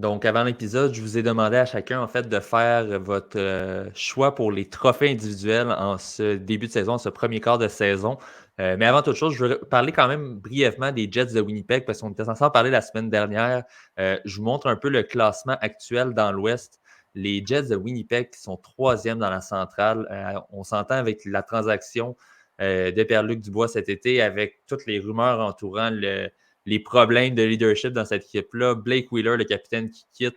Donc, avant l'épisode, je vous ai demandé à chacun, en fait, de faire votre choix pour les trophées individuels en ce début de saison, en ce premier quart de saison. Mais avant toute chose, je veux parler quand même brièvement des Jets de Winnipeg parce qu'on était censé en parler la semaine dernière. Je vous montre un peu le classement actuel dans l'Ouest. Les Jets de Winnipeg qui sont troisième dans la centrale. On s'entend avec la transaction de Pierre-Luc Dubois cet été, avec toutes les rumeurs entourant les problèmes de leadership dans cette équipe-là. Blake Wheeler, le capitaine qui quitte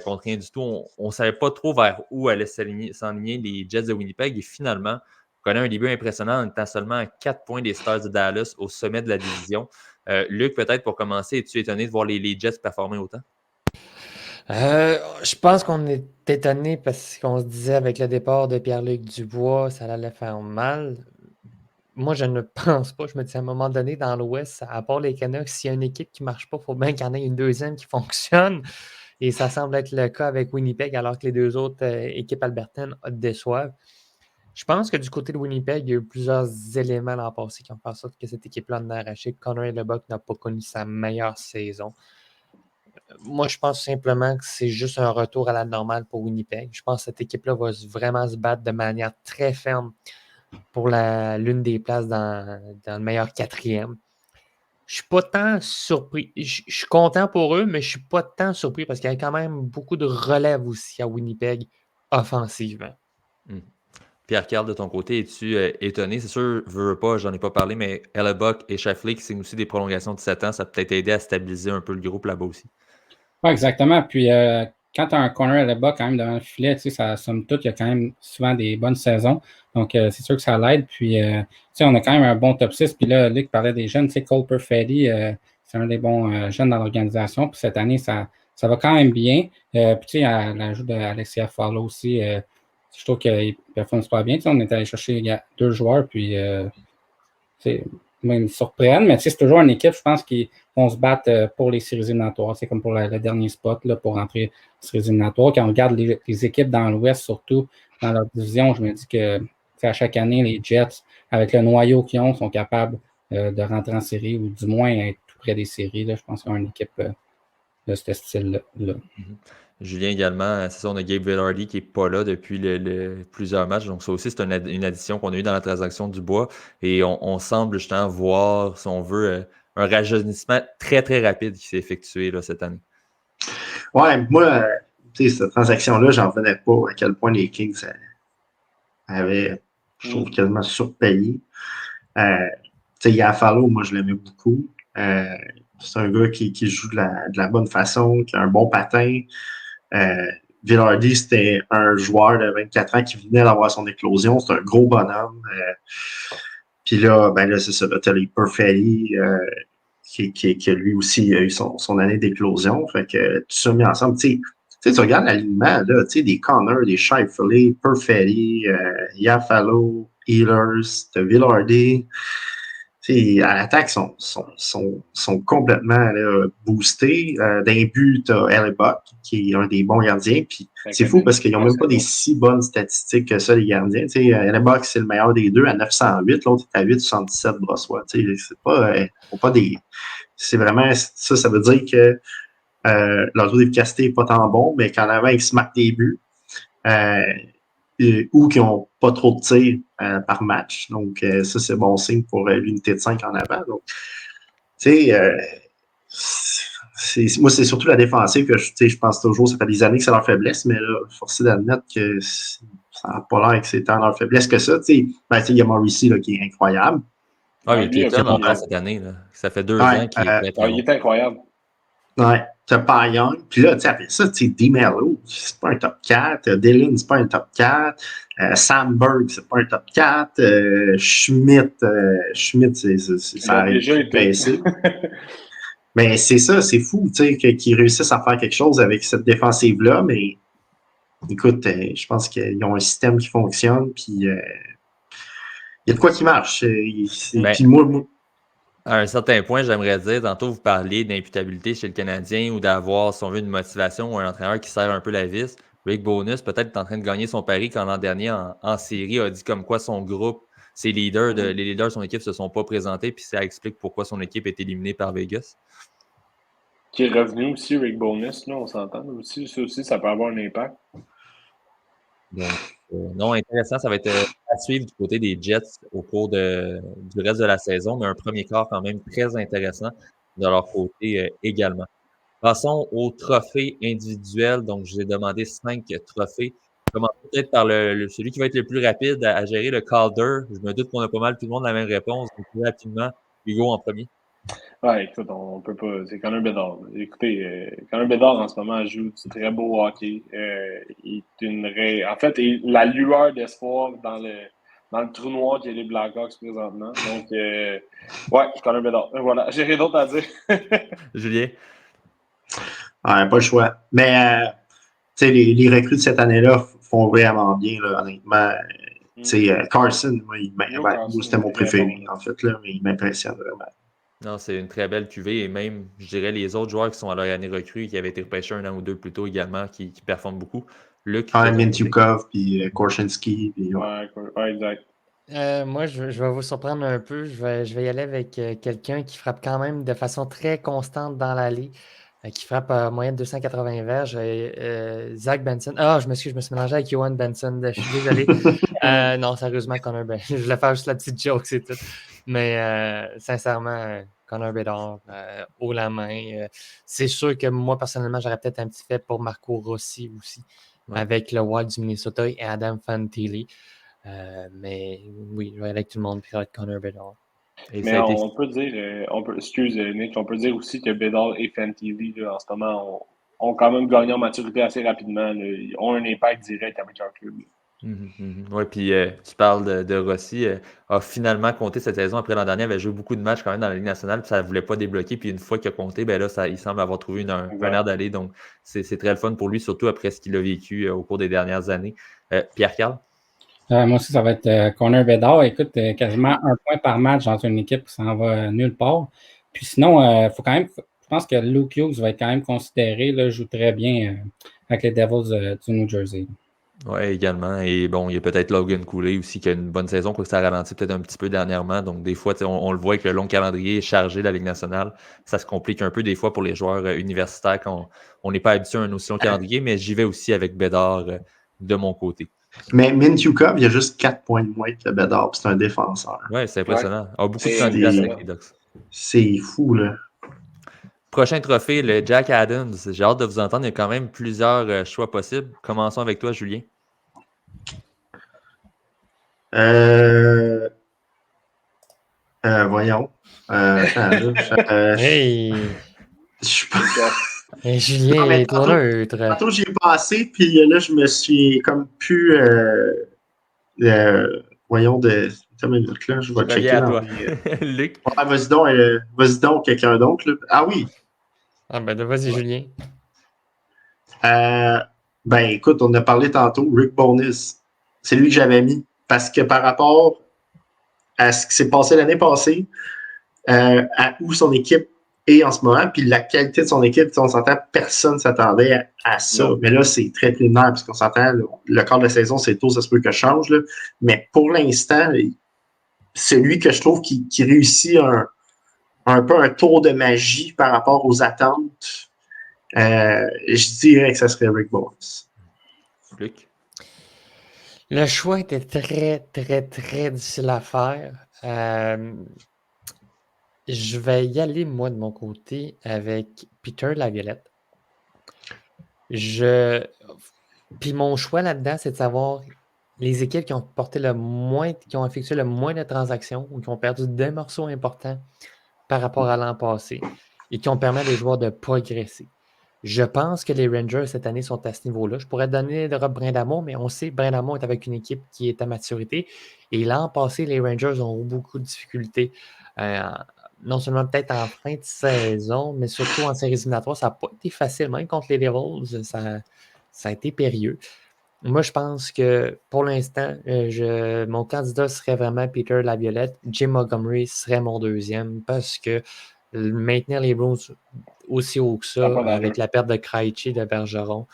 contre rien du tout. On ne savait pas trop vers où allaient s'enligner les Jets de Winnipeg. Et finalement, on connaît un début impressionnant en étant seulement à 4 points des Stars de Dallas au sommet de la division. Luc, peut-être pour commencer, es-tu étonné de voir les Jets performer autant? Je pense qu'on est étonné parce qu'on se disait avec le départ de Pierre-Luc Dubois, ça allait faire mal. Moi, je ne pense pas. Je me dis à un moment donné, dans l'Ouest, à part les Canucks, s'il y a une équipe qui ne marche pas, il faut bien qu'il y en ait une deuxième qui fonctionne. Et ça semble être le cas avec Winnipeg, alors que les deux autres équipes albertaines déçoivent. Je pense que du côté de Winnipeg, il y a eu plusieurs éléments l'an passé qui ont fait en sorte que cette équipe-là en a arraché. Connor Hellebuyck n'a pas connu sa meilleure saison. Moi, je pense simplement que c'est juste un retour à la normale pour Winnipeg. Je pense que cette équipe-là va vraiment se battre de manière très ferme pour l'une des places dans le meilleur quatrième. Je suis pas tant surpris. Je suis content pour eux, mais je suis pas tant surpris parce qu'il y a quand même beaucoup de relève aussi à Winnipeg offensivement. Pierre-Carl, de ton côté, es-tu étonné? C'est sûr, veux pas, j'en ai pas parlé, mais Hellebuck et Sheffley qui signent aussi des prolongations de 7 ans, ça peut peut-être aider à stabiliser un peu le groupe là-bas aussi. Oui, exactement. Puis quand tu as un corner là-bas, quand même, devant le filet, tu sais, ça somme toute, il y a quand même souvent des bonnes saisons. Donc, c'est sûr que ça l'aide. Puis, tu sais, on a quand même un bon top 6. Puis là, Luc parlait des jeunes. Tu sais, Cole Perfetti, c'est un des bons jeunes dans l'organisation. Puis cette année, ça va quand même bien. Puis, tu sais, à l'ajout d'Alexia Fallo aussi, je trouve qu'il performe super bien. Tu sais, on est allé chercher deux joueurs. Puis, ils surprennent, mais c'est toujours une équipe, je pense, qui vont se battre pour les séries éliminatoires. C'est comme pour le dernier spot là, pour rentrer aux séries éliminatoires. Quand on regarde les équipes dans l'Ouest, surtout dans leur division, je me dis que à chaque année, les Jets, avec le noyau qu'ils ont, sont capables de rentrer en série ou du moins être tout près des séries. Là. Je pense qu'ils ont une équipe de ce style-là. Mm-hmm. Julien également, c'est ça, on a Gabe Vilardi qui n'est pas là depuis plusieurs matchs. Donc, ça aussi, c'est une addition qu'on a eue dans la transaction du bois. Et on semble justement voir, si on veut, un rajeunissement très, très rapide qui s'est effectué là, cette année. Ouais, moi, cette transaction-là, j'en revenais pas à quel point les Kings avaient, je trouve, quasiment surpayé. Iafallo, moi, je l'aimais beaucoup. C'est un gars qui joue de la bonne façon, qui a un bon patin. Vilardi, c'était un joueur de 24 ans qui venait d'avoir son éclosion. C'est un gros bonhomme. Puis là, c'est ça. Tu as les Perfetti, qui lui aussi a eu son année d'éclosion. Fait que tout ça mis ensemble. Tu regardes l'alignement, là, des Connor, des Shifley, Perfetti, Iafallo, Ehlers, Vilardi. À l'attaque, sont complètement là, boostés. D'un but, tu as Hellebuyck, qui est un des bons gardiens. Puis c'est fou parce qu'ils n'ont même pas des si bonnes statistiques que ça, les gardiens. Hellebuyck, c'est le meilleur des deux à 908. L'autre est à 877 Brossois. C'est pas des. C'est vraiment. Ça veut dire que leur taux d'efficacité n'est pas tant bon, mais qu'en avant, ils se marquent des buts. Ou qui n'ont pas trop de tirs par match. Donc, ça, c'est bon signe pour l'unité de 5 en avant. Donc, tu sais, moi, c'est surtout la défensive que je pense toujours, ça fait des années que c'est leur faiblesse, mais là, forcé d'admettre que ça n'a pas l'air que c'est tant leur faiblesse que ça. Il y a Morrissey là, qui est incroyable. Ah, il piétonne encore cette année. Là. Ça fait 2 ans qu'il est très, très bon. Il est incroyable. Ouais, t'as pas Young. Puis là, après ça, DeMello, c'est pas un top 4. Dylan, c'est pas un top 4. Samberg, c'est pas un top 4. Schmidt, ça a déjà été baissé. Mais c'est ça, c'est fou, qu'ils réussissent à faire quelque chose avec cette défensive-là. Mais écoute, je pense qu'ils ont un système qui fonctionne. Puis il y a de quoi qui marche. Puis moi, à un certain point, j'aimerais dire, tantôt vous parliez d'imputabilité chez le Canadien ou d'avoir, si on veut, une motivation ou un entraîneur qui serre un peu la vis. Rick Bonus, peut-être, est en train de gagner son pari quand l'an dernier, en série, a dit comme quoi son groupe, les leaders de son équipe se sont pas présentés, puis ça explique pourquoi son équipe est éliminée par Vegas. qui est revenu aussi, Rick Bowness, là, on s'entend aussi. Ça aussi, ça peut avoir un impact. Donc, non, intéressant. Ça va être à suivre du côté des Jets au cours du reste de la saison, mais un premier quart quand même très intéressant de leur côté également. Passons aux trophées individuels. Donc, je vous ai demandé 5 trophées. Commençons peut-être par celui qui va être le plus rapide à gérer, le Calder. Je me doute qu'on a pas mal tout le monde la même réponse. Donc, plus rapidement, Hugo en premier. Ouais, écoute, on peut pas. C'est Connor Bedard. Écoutez, Connor Bedard en ce moment joue du très beau hockey. Il est en fait, la lueur d'espoir dans le trou noir qui est les Blackhawks présentement. Donc, ouais, Connor Bedard. Voilà, j'ai rien d'autre à dire. Julien. Pas le choix. Mais les recrues de cette année-là font vraiment bien, là, honnêtement. Carson, moi, c'était mon préféré, bon, en fait, là, mais il m'impressionne vraiment. Non, c'est une très belle cuvée et même, je dirais, les autres joueurs qui sont à leur année recrue, qui avaient été repêchés un an ou deux plus tôt également, qui performent beaucoup. Luc. Mintyukov, puis Korchinski. Ouais, exact. Moi, je vais vous surprendre un peu. Je vais y aller avec quelqu'un qui frappe quand même de façon très constante dans la ligue, qui frappe à moyenne de 280 verges. Zach Benson. Ah, je m'excuse, je me suis mélangé avec Johan Benson. Je suis désolé. Non, sérieusement, Connor Bedard. Je voulais faire juste la petite joke, c'est tout. Mais sincèrement, Connor Bedard, haut la main. C'est sûr que moi, personnellement, j'aurais peut-être un petit fait pour Marco Rossi aussi, avec le Wild du Minnesota et Adam Fantilli. Mais oui, je vais aller avec tout le monde, puis avec Connor Bedard. Mais on peut dire, excuse Nick, on peut dire aussi que Bedard et Fantilli, en ce moment, ont quand même gagné en maturité assez rapidement. Là. Ils ont un impact direct avec leur club. Oui, puis tu parles de Rossi, a finalement compté cette saison après l'an dernier, avait joué beaucoup de matchs quand même dans la Ligue nationale, puis ça ne voulait pas débloquer, puis une fois qu'il a compté, ben là, il semble avoir trouvé un air d'aller, donc c'est très le fun pour lui, surtout après ce qu'il a vécu au cours des dernières années. Pierre-Carl? Moi aussi, ça va être Connor Bedard. Écoute, quasiment un point par match dans une équipe qui s'en va nulle part. Puis sinon, faut quand même, je pense que Luke Hughes va être quand même considéré, là, joue très bien avec les Devils du New Jersey. Oui, également. Et bon, il y a peut-être Logan Cooley aussi qui a une bonne saison, quoique ça a ralenti peut-être un petit peu dernièrement. Donc, des fois, on le voit avec le long calendrier chargé de la Ligue nationale. Ça se complique un peu des fois pour les joueurs universitaires quand on n'est pas habitué à un aussi long calendrier, mais j'y vais aussi avec Bedard de mon côté. Mais Mintyukov, il y a juste 4 points de moins que Bedard, c'est un défenseur. Oui, c'est impressionnant. Il a beaucoup de candidats avec les Ducks. C'est fou, là. Prochain trophée, le Jack Adams. J'ai hâte de vous entendre. Il y a quand même plusieurs choix possibles. Commençons avec toi, Julien. Voyons. Hey! Je suis pas... Julien est trop neutre. Tantôt, j'y ai passé, puis là, je me suis comme pu... voyons, de... Attends une minute, là, je vais checker dans mes... Luc? Vas-y donc, quelqu'un d'autre. Là. Ah oui! Ah ben, vas-y, Julien. Ben, écoute, on a parlé tantôt, Rick Bowness. C'est lui que j'avais mis. Parce que par rapport à ce qui s'est passé l'année passée, à où son équipe est en ce moment, puis la qualité de son équipe, on s'entend, personne ne s'attendait à ça. Non. Mais là, c'est très préliminaire, parce qu'on s'entend, le quart de la saison, c'est tôt, ça se peut que je change. Là. Mais pour l'instant, celui que je trouve qui réussit un peu un tour de magie par rapport aux attentes, je dirais que ça serait Rick Bowness. Luc? Le choix était très, très, très difficile à faire. Je vais y aller, moi, de mon côté, avec Peter Laviolette. Puis mon choix là-dedans, c'est de savoir les équipes qui ont qui ont effectué le moins de transactions ou qui ont perdu des morceaux importants par rapport à l'an passé et qui ont permis à des joueurs de progresser. Je pense que les Rangers, cette année, sont à ce niveau-là. Je pourrais donner le Rob Brindamour, mais on sait que Brindamour est avec une équipe qui est à maturité. Et l'an passé, les Rangers ont eu beaucoup de difficultés. Non seulement peut-être en fin de saison, mais surtout en séries éliminatoires. Ça n'a pas été facile, même contre les Devils. Ça a été périlleux. Moi, je pense que pour l'instant, mon candidat serait vraiment Peter Laviolette. Jim Montgomery serait mon deuxième parce que maintenir les Bruins aussi haut que ça, avec la perte de Krejci et de Bergeron,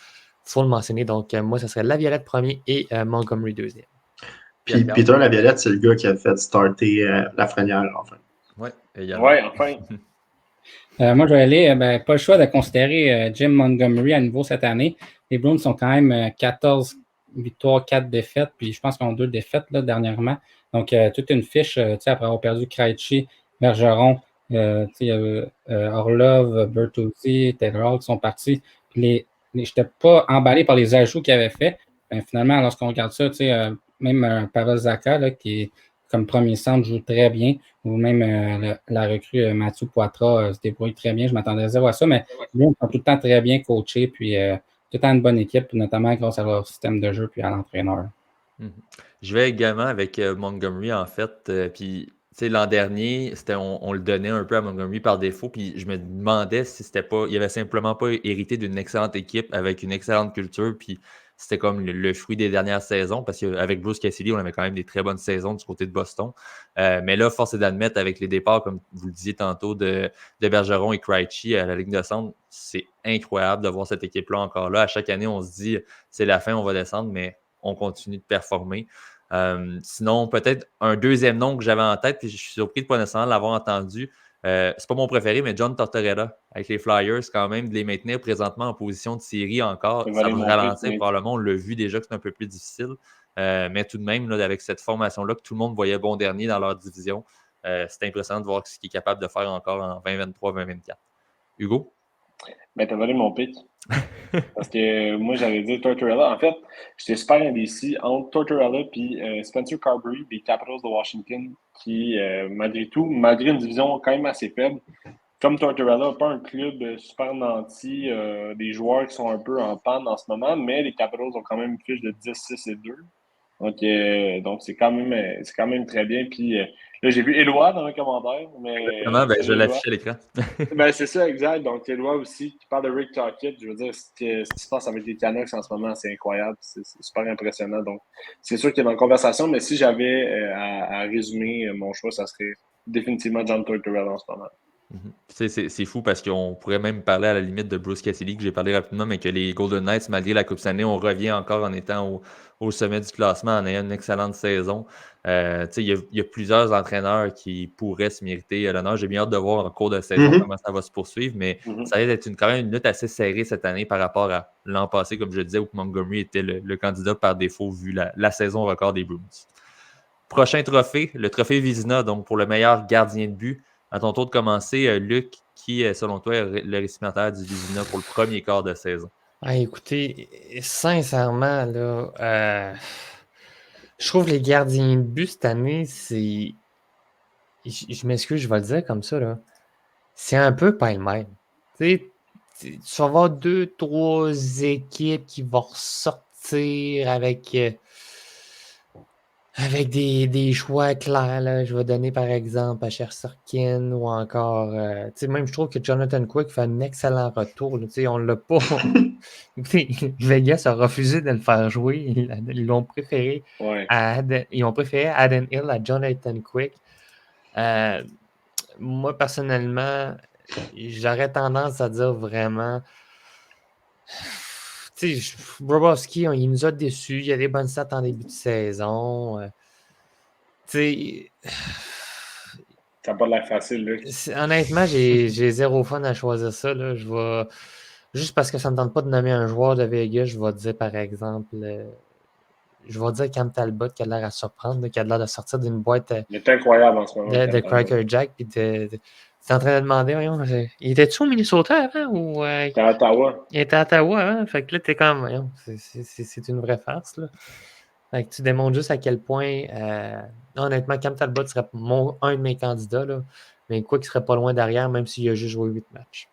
il faut le mentionner. Donc, moi, ce serait Laviolette premier et Montgomery deuxième. Puis Peter Laviolette, c'est le gars qui a fait starter Lafrenière, enfin. Oui, également. Oui, enfin. Moi, je vais aller, pas le choix de considérer Jim Montgomery à nouveau cette année. Les Bruins sont quand même 14 victoires, 4 défaites, puis je pense qu'ils ont 2 défaites là, dernièrement. Donc, toute une fiche, après avoir perdu Krejci, Bergeron, il y a Orlov, Bertuzzi, Taylor Hall qui sont partis. Je n'étais pas emballé par les ajouts qu'ils avaient fait. Finalement, lorsqu'on regarde ça, même Pavel Zacha, là, qui est comme premier centre, joue très bien. Ou même la recrue Mathieu Poitras se débrouille très bien. Je m'attendais à zéro à ça, mais ils sont tout le temps très bien coachés, puis tout le temps une bonne équipe, notamment grâce à leur système de jeu puis à l'entraîneur. Je vais également avec Montgomery, en fait. Puis, l'an dernier, on le donnait un peu à Montgomery par défaut. Puis, je me demandais si c'était pas. Il avait simplement pas hérité d'une excellente équipe avec une excellente culture. Puis, c'était comme le fruit des dernières saisons. Parce qu'avec Bruce Cassidy, on avait quand même des très bonnes saisons du côté de Boston. Mais là, force est d'admettre, avec les départs, comme vous le disiez tantôt, de Bergeron et Krejci à la ligne de centre, c'est incroyable de voir cette équipe-là encore là. À chaque année, on se dit c'est la fin, on va descendre, mais on continue de performer. Sinon, peut-être un deuxième nom que j'avais en tête, puis je suis surpris de ne pas nécessairement l'avoir entendu. C'est pas mon préféré, mais John Tortorella avec les Flyers, quand même, de les maintenir présentement en position de série encore, ça va ralentir probablement. On l'a vu déjà que c'est un peu plus difficile. Mais tout de même, là, avec cette formation-là que tout le monde voyait bon dernier dans leur division, c'est impressionnant de voir ce qu'il est capable de faire encore en 2023-2024. Hugo? Ben, t'as volé mon pic. Parce que moi, j'avais dit Tortorella. En fait, j'étais super indécis entre Tortorella et Spencer Carberry des Capitals de Washington, qui, malgré tout, malgré une division quand même assez faible, comme Tortorella, pas un club super nanti, des joueurs qui sont un peu en panne en ce moment, mais les Capitals ont quand même une fiche de 10-6-2. Donc c'est quand même très bien. Puis là, j'ai vu Éloi dans un commentaire. Exactement, je l'affiche à l'écran. C'est ça, exact. Donc Éloi aussi, qui parle de Rick Tocchet. Je veux dire, ce qui se passe avec les Canucks en ce moment, c'est incroyable. C'est super impressionnant. Donc, c'est sûr qu'il est dans la conversation, mais si j'avais à résumer mon choix, ça serait définitivement John Tortorella en ce moment. C'est fou parce qu'on pourrait même parler à la limite de Bruce Cassidy, que j'ai parlé rapidement, mais que les Golden Knights, malgré la Coupe Stanley, on revient encore en étant au sommet du classement, en ayant une excellente saison. Il y a plusieurs entraîneurs qui pourraient se mériter l'honneur. J'ai bien hâte de voir en cours de saison comment ça va se poursuivre, mais ça risque d'être quand même une lutte assez serrée cette année par rapport à l'an passé, comme je le disais, où Montgomery était le candidat par défaut vu la saison record des Bruins. Prochain trophée, le trophée Vizina, donc pour le meilleur gardien de but. À ton tour de commencer, Luc, qui, selon toi, est le récipiendaire du Vizina pour le premier quart de saison? Écoutez, sincèrement, là, je trouve les gardiens de but cette année, c'est. Je m'excuse, je vais le dire comme ça, là. C'est un peu pas le même. Tu vas avoir 2-3 équipes qui vont ressortir avec des choix clairs. Là. Je vais donner par exemple à Shesterkin ou encore. Même je trouve que Jonathan Quick fait un excellent retour. Là, on ne l'a pas. Vegas a refusé de le faire jouer. Ils l'ont préféré. Ouais. Ils ont préféré Adam Hill à Jonathan Quick. Moi, personnellement, j'aurais tendance à dire vraiment. Bobrovsky, il nous a déçus. Il y a des bonnes stats en début de saison. Ça n'a pas l'air facile, là. Honnêtement, j'ai zéro fun à choisir ça. Là. Juste parce que ça ne me tente pas de nommer un joueur de Vegas, je vais dire par exemple. Je vais dire Cam Talbot qui a l'air à surprendre, qui a l'air de sortir d'une boîte il est incroyable en ce moment, de Cracker Jack. Puis tu es en train de demander, voyons, il était-tu au Minnesota avant ou il était à Ottawa? Il était à Ottawa avant. Fait que là, t'es comme, voyons, c'est une vraie farce. Là. Fait que tu démontres juste à quel point, honnêtement, Cam Talbot serait un de mes candidats, là, mais quoi qu'il serait pas loin derrière, même s'il a juste joué 8 matchs.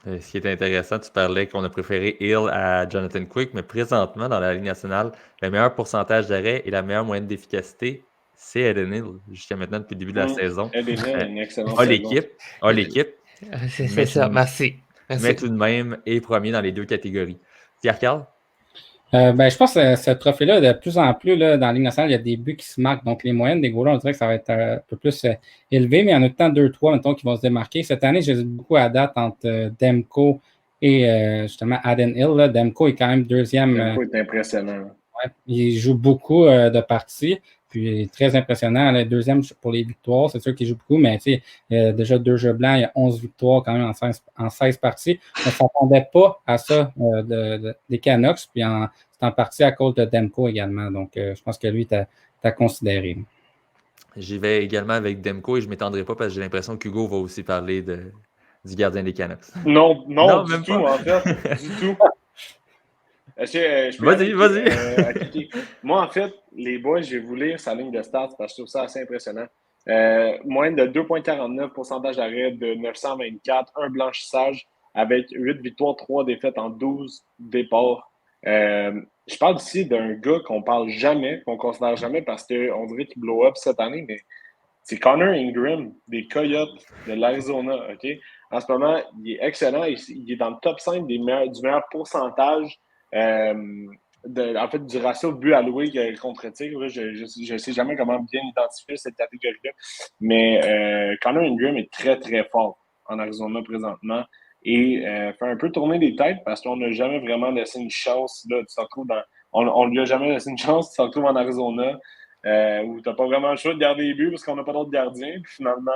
Ce qui est intéressant, tu parlais qu'on a préféré Hill à Jonathan Quick, mais présentement, dans la Ligue nationale, le meilleur pourcentage d'arrêt et la meilleure moyenne d'efficacité, c'est Eden Hill, jusqu'à maintenant, depuis le début de la saison. Eden Hill, une excellente saison. l'équipe. C'est ça, merci. Mais tout de même, est premier dans les deux catégories. Pierre-Carl? Je pense que ce trophée-là, de plus en plus, là, dans la Ligue nationale, il y a des buts qui se marquent. Donc, les moyennes des goalers, on dirait que ça va être un peu plus élevé, mais il y en a tout le temps 2-3, mettons, qui vont se démarquer. Cette année, j'ai beaucoup à date entre Demko et justement Adam Hill. Là. Demko est quand même deuxième. Demko est impressionnant. Il joue beaucoup de parties. Puis il est très impressionnant. Le deuxième pour les victoires, c'est sûr qu'il joue beaucoup, mais il y a déjà 2 jeux blancs, il y a 11 victoires quand même en 16 parties. On ne s'attendait pas à ça des Canucks. Puis c'est en partie à cause de Demko également. Donc je pense que lui, tu as considéré. J'y vais également avec Demko et je ne m'étendrai pas parce que j'ai l'impression qu'Hugo va aussi parler du gardien des Canucks. Non, du même tout, pas. en fait. Du tout. Je peux Vas-y. Moi, en fait, les boys, je vais vous lire sa ligne de stats parce que je trouve ça assez impressionnant. Moyenne de 2,49, pourcentage d'arrêt de 924, un blanchissage avec 8 victoires, 3 défaites en 12 départs. Je parle ici d'un gars qu'on parle jamais, qu'on considère jamais parce qu'on dirait qu'il blow up cette année, mais c'est Connor Ingram des Coyotes de l'Arizona. OK? En ce moment, il est excellent. Il est dans le top 5 du meilleur pourcentage en fait, du ratio but alloué contre tir. Je ne sais jamais comment bien identifier cette catégorie-là. Mais Connor Ingram est très, très fort en Arizona présentement et fait un peu tourner des têtes parce qu'on n'a jamais vraiment laissé une chance. Là, on lui a jamais laissé une chance. Tu te retrouves en Arizona où tu n'as pas vraiment le choix de garder les buts parce qu'on n'a pas d'autres gardiens. Puis finalement,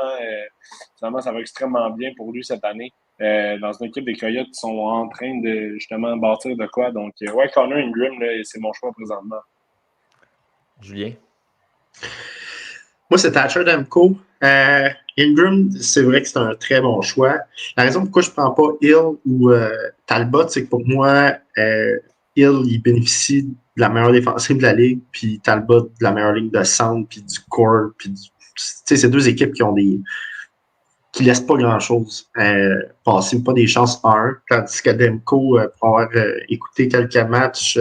ça va extrêmement bien pour lui cette année. Dans une équipe des Coyotes qui sont en train de justement bâtir de quoi. Donc, ouais, Connor Ingram, là, c'est mon choix présentement. Julien? Moi, c'est Thatcher Demko. Ingram, c'est vrai que c'est un très bon choix. La raison pourquoi je ne prends pas Hill ou Talbot, c'est que pour moi, Hill, il bénéficie de la meilleure défensive de la ligue, puis Talbot de la meilleure ligne de centre, puis du core, puis c'est deux équipes qui laissent pas grand-chose passer, pas des chances 1, tandis que Demko, pour avoir écouté quelques matchs,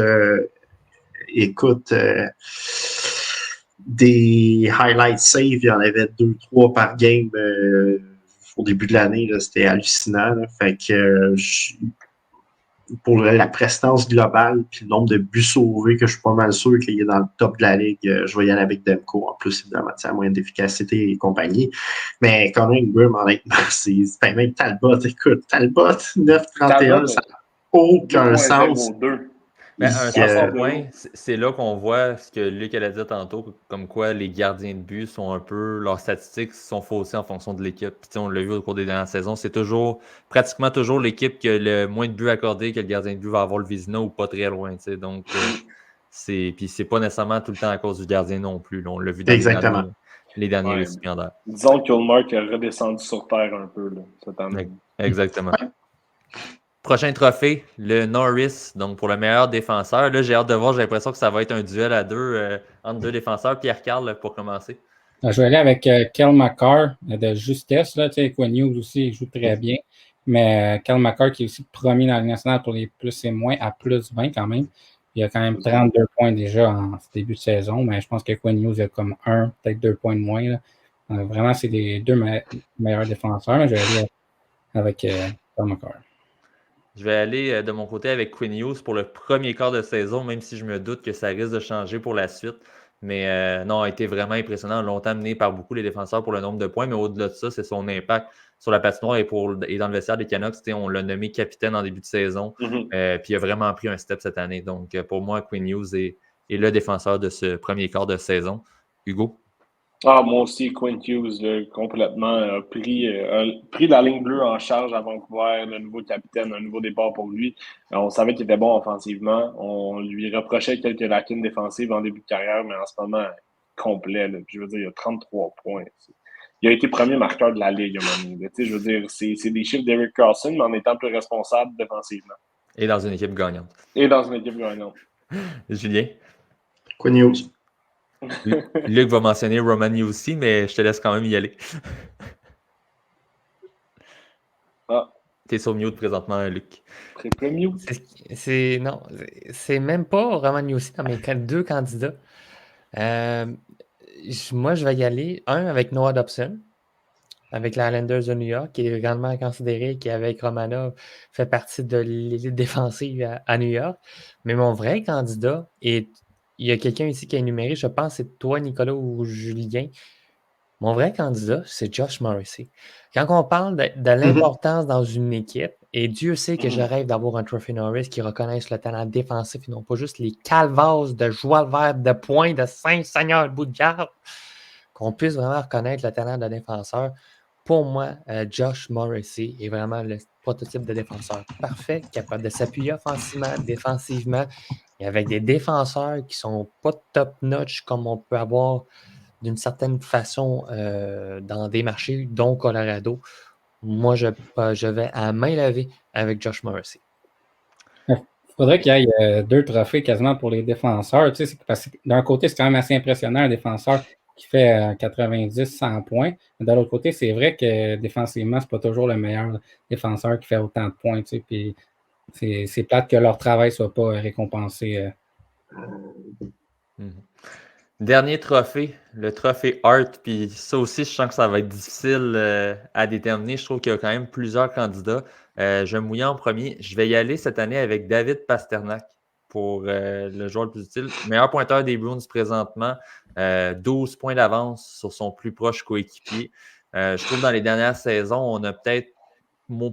écoute, des highlight saves, il y en avait 2-3 par game au début de l'année, là, c'était hallucinant. Là. Fait que pour la prestance globale puis le nombre de buts sauvés, que je suis pas mal sûr qu'il est dans le top de la ligue, je vais y aller avec Demko. En plus, évidemment, c'est la moyenne d'efficacité et compagnie. Mais Connor Ingram, honnêtement, c'est même Talbot. Écoute, Talbot, 9,31, ça n'a aucun sens. 2,02. Ben, un certain point, c'est là qu'on voit ce que Luc a dit tantôt, comme quoi les gardiens de but sont un peu, leurs statistiques sont faussées en fonction de l'équipe. Puis, on l'a vu au cours des dernières saisons, c'est pratiquement toujours l'équipe qui a le moins de buts accordés que le gardien de but va avoir le Vizina ou pas très loin. Donc, puis c'est pas nécessairement tout le temps à cause du gardien non plus. Là, on l'a vu dans les derniers récipiendaires. Disons que Ullmark a redescendu sur terre un peu là, cette année. Exactement. Prochain trophée, le Norris, donc pour le meilleur défenseur. Là, j'ai hâte de voir, j'ai l'impression que ça va être un duel à deux entre deux défenseurs. Pierre-Carl, pour commencer. Je vais aller avec Kel McCarr de justesse. Quinn Hughes aussi, il joue très bien. Mais Kel McCarr qui est aussi premier dans la Ligue nationale pour les plus et moins à plus 20 quand même. Il a quand même 32 points déjà en début de saison, mais je pense que Quinn Hughes a comme peut-être 2 points de moins. Là. Vraiment, c'est les deux meilleurs défenseurs. Mais je vais aller avec Kel McCarr. Je vais aller de mon côté avec Quinn Hughes pour le premier quart de saison, même si je me doute que ça risque de changer pour la suite. Mais non, a été vraiment impressionnant, longtemps mené par beaucoup les défenseurs pour le nombre de points, mais au-delà de ça, c'est son impact sur la patinoire et dans le vestiaire des Canucks. On l'a nommé capitaine en début de saison, puis il a vraiment pris un step cette année. Donc pour moi, Quinn Hughes est le défenseur de ce premier quart de saison. Hugo? Moi aussi, Quinn Hughes complètement a pris la ligne bleue en charge à Vancouver, le nouveau capitaine, un nouveau départ pour lui. On savait qu'il était bon offensivement. On lui reprochait quelques lacunes défensives en début de carrière, mais en ce moment, complet. Là. Puis, je veux dire, il a 33 points. Il a été premier marqueur de la Ligue. Je veux dire, c'est des chiffres d'Eric Carlson, mais en étant plus responsable défensivement. Et dans une équipe gagnante. Julien? Quinn Hughes. Luc va mentionner Romani aussi, mais je te laisse quand même y aller. T'es sur mute présentement, Luc. Très mute. Non, c'est même pas Romani aussi dans mes deux candidats. Moi, je vais y aller. Avec Noah Dobson, avec les Islanders de New York, qui est grandement considéré, qui avec Romanov fait partie de l'élite défensive à New York. Mais mon vrai candidat est... Il y a quelqu'un ici qui a énuméré, je pense, c'est toi, Nicolas ou Julien. Mon vrai candidat, c'est Josh Morrissey. Quand on parle de l'importance dans une équipe Et Dieu sait que je rêve d'avoir un Trophy Norris qui reconnaisse le talent défensif et non pas juste les calvasses de joie verte de points de Saint-Seigneur bout de garde. Qu'on puisse vraiment reconnaître le talent de défenseur. Pour moi, Josh Morrissey est vraiment le prototype de défenseur parfait, capable de s'appuyer offensivement, défensivement, et avec des défenseurs qui ne sont pas top-notch comme on peut avoir d'une certaine façon dans des marchés, dont Colorado. Moi, je vais à main levée avec Josh Morrissey. Il faudrait qu'il y ait 2 trophées quasiment pour les défenseurs. Tu sais, parce que d'un côté, c'est quand même assez impressionnant, un défenseur qui fait 90-100 points. Mais de l'autre côté, c'est vrai que défensivement, c'est pas toujours le meilleur défenseur qui fait autant de points. Tu sais, puis c'est plate que leur travail ne soit pas récompensé. Dernier trophée, le trophée Hart, puis ça aussi, je sens que ça va être difficile à déterminer. Je trouve qu'il y a quand même plusieurs candidats. Je vais me mouiller en premier. Je vais y aller cette année avec David Pasternak pour le joueur le plus utile. Meilleur pointeur des Bruins présentement, 12 points d'avance sur son plus proche coéquipier. Je trouve que dans les dernières saisons, on a peut-être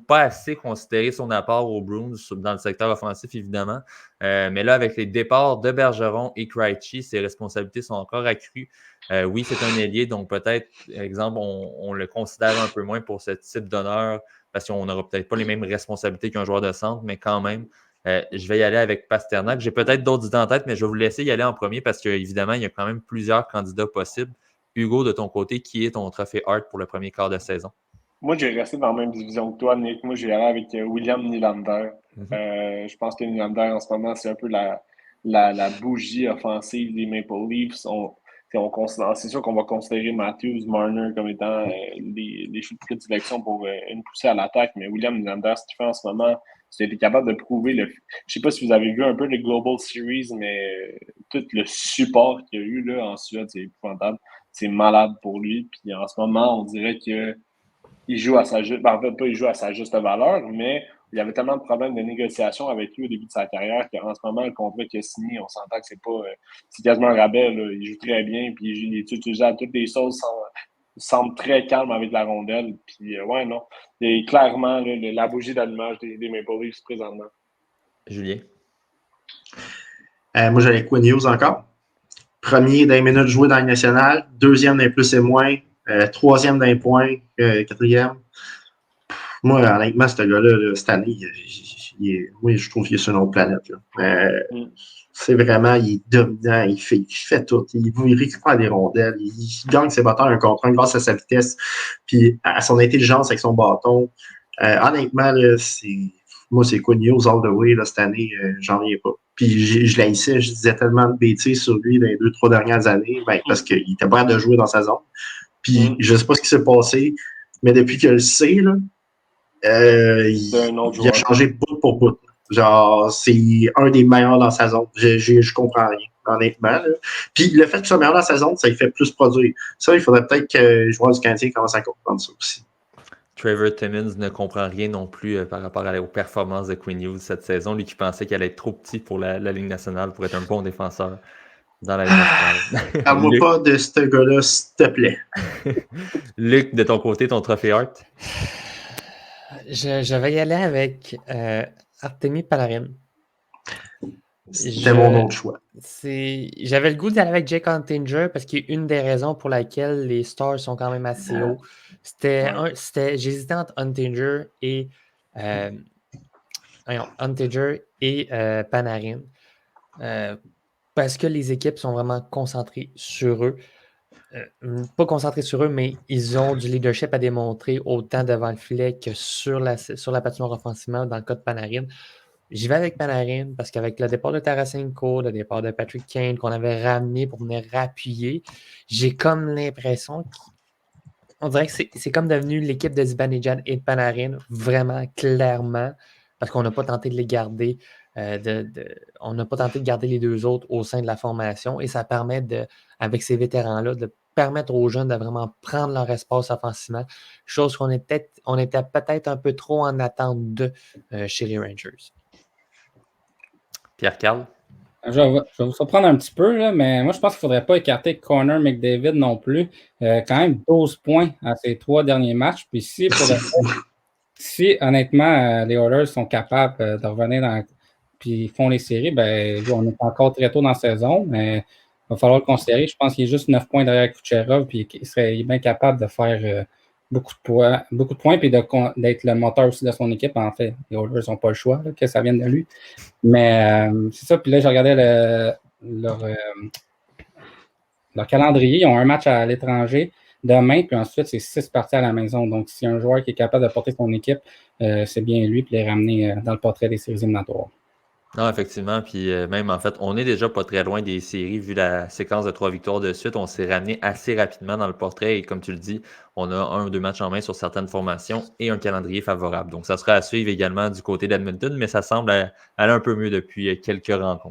pas assez considéré son apport aux Bruins dans le secteur offensif, évidemment. Mais là, avec les départs de Bergeron et Krejci, ses responsabilités sont encore accrues. Oui, c'est un ailier, donc peut-être, exemple, on le considère un peu moins pour ce type d'honneur parce qu'on n'aura peut-être pas les mêmes responsabilités qu'un joueur de centre, mais quand même, je vais y aller avec Pasternak. J'ai peut-être d'autres idées en tête, mais je vais vous laisser y aller en premier parce qu'évidemment, il y a quand même plusieurs candidats possibles. Hugo, de ton côté, qui est ton trophée Hart pour le premier quart de saison? Moi, j'ai resté dans la même division que toi, Nick. Moi, j'ai allé avec William Nylander. Je pense que Nylander, en ce moment, c'est un peu la bougie offensive des Maple Leafs. C'est sûr qu'on va considérer Matthews, Marner comme étant les choux de prédilection pour une poussée à l'attaque, mais William Nylander, ce qu'il fait en ce moment, c'est été capable de prouver je sais pas si vous avez vu un peu le Global Series, mais tout le support qu'il y a eu là, en Suède, c'est épouvantable. C'est malade pour lui. Puis en ce moment, on dirait que il joue à sa juste, en fait, pas il joue à sa juste valeur, mais il y avait tellement de problèmes de négociation avec lui au début de sa carrière qu'en ce moment, le contrat qu'il a signé, on s'entend que c'est quasiment un rabais, là. Il joue très bien, puis il est utilisé à toutes les sauces, semble très calme avec la rondelle, puis ouais, non. Il est clairement là, la bougie d'allumage des Maple Leafs présentement. Julien? Moi, j'avais Quinn Hughes encore. Premier dans les minutes jouées dans le national, deuxième dans les plus et moins, troisième dans les points, quatrième. Moi, honnêtement, ce gars-là, là, cette année, moi, je trouve qu'il est sur une autre planète. C'est vraiment, il est dominant, il fait tout. Il récupère des rondelles, il gagne ses bâtons un contre un grâce à sa vitesse, puis à son intelligence avec son bâton. Honnêtement, là, moi, c'est Quinn Hughes all the way là, cette année, j'en reviens pas. Puis je l'haïssais, je disais tellement de bêtises sur lui dans les 2-3 dernières années, parce qu'il était prêt de jouer dans sa zone. Puis je sais pas ce qui s'est passé, mais depuis qu'il le sait, là, il a changé bout pour bout. Genre, c'est un des meilleurs dans sa zone. Je comprends rien, honnêtement. Là. Puis le fait qu'il soit meilleur dans sa zone, ça lui fait plus produire. Ça, il faudrait peut-être que les joueurs du Canadien commencent à comprendre ça aussi. Trevor Timmins ne comprend rien non plus par rapport aux performances de Quinn Hughes cette saison. Lui qui pensait qu'il allait être trop petit pour la Ligue nationale pour être un bon défenseur dans la Ligue nationale. Parle-moi pas de ce gars-là, s'il te plaît. Luc, de ton côté, ton trophée Hart? Je vais y aller avec Artemi Panarin. C'était mon autre choix. J'avais le goût d'aller avec Jake Huntinger parce qu'il y a une des raisons pour laquelle les Stars sont quand même assez hauts. J'hésitais entre Huntinger et Panarin parce que les équipes sont vraiment concentrées sur eux. Pas concentrés sur eux, mais ils ont du leadership à démontrer autant devant le filet que sur la patinoire offensivement dans le cas de Panarin. J'y vais avec Panarin parce qu'avec le départ de Tarasenko, le départ de Patrick Kane qu'on avait ramené pour venir appuyer, j'ai comme l'impression qu'on dirait que c'est comme devenu l'équipe de Zibanejad et de Panarin, vraiment clairement, parce qu'on n'a pas tenté de les garder. On n'a pas tenté de garder les deux autres au sein de la formation et ça permet avec ces vétérans-là de permettre aux jeunes de vraiment prendre leur espace offensivement, chose qu'on était peut-être un peu trop en attente chez les Rangers. Pierre-Carl? Je vais vous surprendre un petit peu, là, mais moi, je pense qu'il ne faudrait pas écarter Connor McDavid non plus. Quand même 12 points à ses 3 derniers matchs. Puis si Si, honnêtement, les Oilers sont capables de revenir puis ils font les séries, ben, on est encore très tôt dans la saison, mais il va falloir le considérer. Je pense qu'il est juste 9 points derrière Kucherov, puis il est bien capable de faire beaucoup de points, puis d'être le moteur aussi de son équipe. En fait, les Oilers n'ont pas le choix, là, que ça vienne de lui. Mais c'est ça. Puis là, je regardais leur calendrier. Ils ont un match à l'étranger demain, puis ensuite, c'est 6 parties à la maison. Donc, si un joueur qui est capable de porter son équipe, c'est bien lui, puis les ramener dans le portrait des séries éliminatoires. Non, effectivement. Puis même, en fait, on n'est déjà pas très loin des séries vu la séquence de 3 victoires de suite. On s'est ramené assez rapidement dans le portrait. Et comme tu le dis, on a 1 ou 2 matchs en main sur certaines formations et un calendrier favorable. Donc, ça sera à suivre également du côté d'Edmonton, mais ça semble aller un peu mieux depuis quelques rencontres.